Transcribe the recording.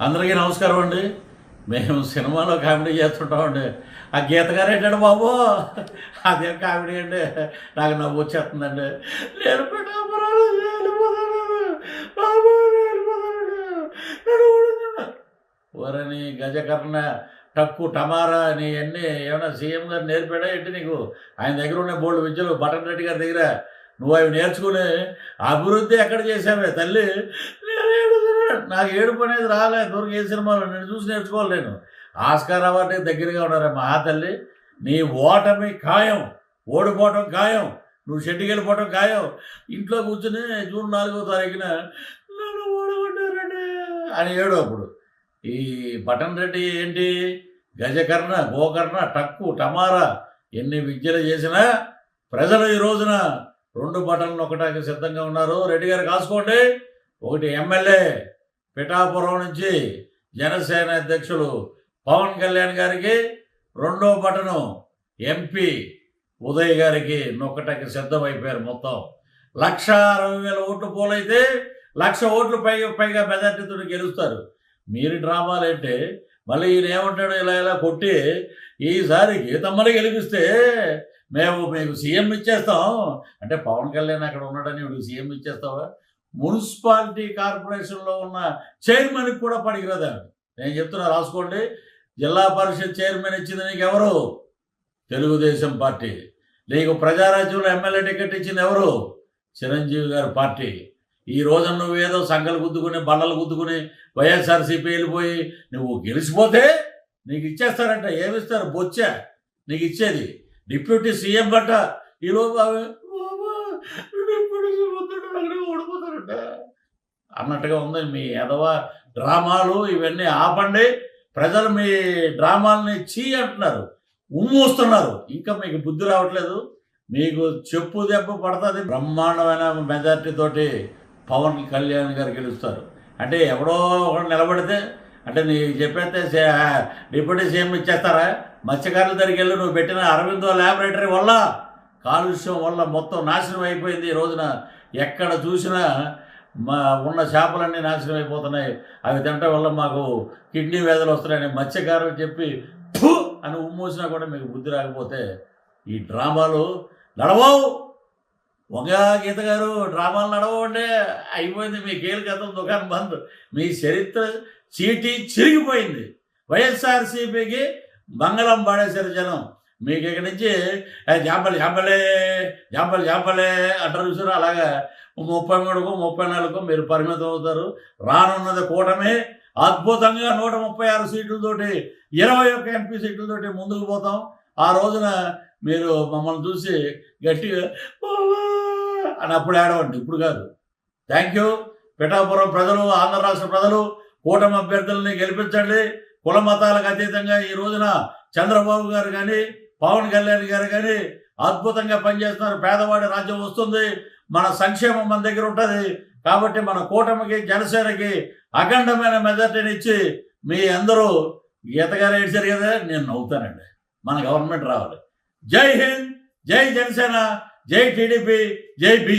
అందరికీ నమస్కారం అండి. మేము సినిమాలో కామెడీ చేస్తుంటామండి. ఆ గీత గారు ఏంటండి బాబు, అదేం కామెడీ అండి, నాకు నవ్వు వచ్చేస్తుందండి. నేను పిఠాపురాలు వెళ్ళిపోతాను బాబు, ఓరని గజకర్ణ టక్కు టమారా నీ అన్నీ ఏమన్నా సీఎం గారు నేర్పాడా ఏంటి నీకు? ఆయన దగ్గర ఉన్న బోల్డ్ విద్యలు బటన్ రెడ్డి గారి దగ్గర నువ్వు అవి నేర్చుకుని అభివృద్ధి ఎక్కడ చేసావే తల్లి? నాకు ఏడుపు అనేది రాలేదు దూరం ఏ సినిమాలో నేను చూసి నేర్చుకోవాలి. నేను ఆస్కార్ అవార్డుకి దగ్గరగా ఉన్నారా మా తల్లి? నీ ఓటమి ఖాయం, ఓడిపోవటం ఖాయం, నువ్వు షెడ్డుకి వెళ్ళిపోవటం ఖాయం. ఇంట్లో కూర్చుని జూన్ 4వ తారీఖున నన్ను ఓడగొట్టారండి అని ఏడు. అప్పుడు ఈ బటన్ రెడ్డి ఏంటి, గజకర్ణ గోకర్ణ టక్కు టమారా ఎన్ని విద్యలు చేసినా ప్రజలు ఈ రోజున 2 బటన్లు నొక్కడానికి సిద్ధంగా ఉన్నారు. రెడ్డి గారు కాసుకోండి. ఒకటి ఎమ్మెల్యే పిఠాపురం నుంచి జనసేన అధ్యక్షులు పవన్ కళ్యాణ్ గారికి, 2వ బటను ఎంపీ ఉదయ్ గారికి నొక్కటానికి సిద్ధమైపోయారు. మొత్తం 1,60,000 ఓట్లు పోలైతే 1,00,000 ఓట్లు పైగా మెజార్టీతో గెలుస్తారు. మీరు డ్రామాలు అంటే మళ్ళీ ఈయన ఏమంటాడు, ఇలా కొట్టి ఈసారి గీతమ్మని గెలిపిస్తే మేము మీకు సీఎం ఇచ్చేస్తాం అంటే, పవన్ కళ్యాణ్ అక్కడ ఉన్నాడని వీడికి సీఎం ఇచ్చేస్తావా? మున్సిపాలిటీ కార్పొరేషన్లో ఉన్న చైర్మన్కి కూడా పనికిరాదా? నేను చెప్తున్నా, రాసుకోండి. జిల్లా పరిషత్ చైర్మన్ ఇచ్చింది నీకు ఎవరు? తెలుగుదేశం పార్టీ. నీకు ప్రజారాజ్యంలో ఎమ్మెల్యే టికెట్ ఇచ్చింది ఎవరు? చిరంజీవి గారి పార్టీ. ఈ రోజు నువ్వేదో సంఘాలు గుద్దుకుని బల్లలు గుద్దుకుని వైఎస్ఆర్సీపీ వెళ్ళిపోయి నువ్వు గెలిచిపోతే నీకు ఇచ్చేస్తారంట. ఏమిస్తారు? బొచ్చా నీకు ఇచ్చేది. డిప్యూటీ సీఎం బట్ట ఈలోపు ఓడిపోతారంట అన్నట్టుగా ఉంది మీ ఎదవ డ్రామాలు. ఇవన్నీ ఆపండి. ప్రజలు మీ డ్రామాలని చీ అంటున్నారు, ఉమ్మూస్తున్నారు. ఇంకా మీకు బుద్ధి రావట్లేదు. మీకు చెప్పు దెబ్బ పడుతుంది. బ్రహ్మాండమైన మెజార్టీ తోటి పవన్ కళ్యాణ్ గారు గెలుస్తారు. అంటే ఎవడో ఒకడు నిలబడితే అంటే నీకు చెప్పేస్తే డిప్యూటీ సీఎం ఇచ్చేస్తారా? మత్స్యకారుల దగ్గరికి వెళ్ళి నువ్వు పెట్టిన అరవిందో ల్యాబొరేటరీ వల్ల, కాలుష్యం వల్ల మొత్తం నాశనం అయిపోయింది. ఈ రోజున ఎక్కడ చూసినా ఉన్న చేపలన్నీ నాశనం అయిపోతున్నాయి. అవి తినటం వల్ల మాకు కిడ్నీ వ్యాధులు వస్తున్నాయని మత్స్యకారులు చెప్పి ఫు అని ఉమ్మూసినా కూడా మీకు బుద్ధి రాకపోతే ఈ డ్రామాలు నడవవు. వంగా గీత గారు డ్రామాలు నడవండి. అయిపోయింది మీ కేలు కథం, దుకాణం బంద్. మీ చరిత్ర చీటీ చిరిగిపోయింది. వైఎస్ఆర్సీపీకి మంగళం పాడేశారు జనం. మీకు ఇక్కడి నుంచి జాంపలే అంటారు చూసారు. అలాగా 33కో 34కో మీరు పరిమితం అవుతారు. రానున్నది కూటమి. అద్భుతంగా 136 సీట్లతోటి 21 ఎంపీ సీట్లతోటి ముందుకు పోతాం. ఆ రోజున మీరు మమ్మల్ని చూసి గట్టిగా అని అప్పుడు ఏడవండి, ఇప్పుడు కాదు. Thank you. పిఠాపురం ప్రజలు, ఆంధ్ర రాష్ట్ర ప్రజలు కూటమి అభ్యర్థుల్ని గెలిపించండి. కుల మతాలకు అతీతంగా ఈ రోజున చంద్రబాబు గారు కానీ పవన్ కళ్యాణ్ గారు కానీ అద్భుతంగా పనిచేస్తున్నారు. పేదవాడి రాజ్యం వస్తుంది. మన సంక్షేమం మన దగ్గర ఉంటుంది. కాబట్టి మన కూటమికి జనసేనకి అఖండమైన మెజార్టీని ఇచ్చి మీ అందరూ గీతగారు ఏడ్చారు కదా, నేను నవ్వుతానండి. మన గవర్నమెంట్ రావాలి. జై హింద్, జై జనసేన, జై టీడీపీ, జై బీజేపీ.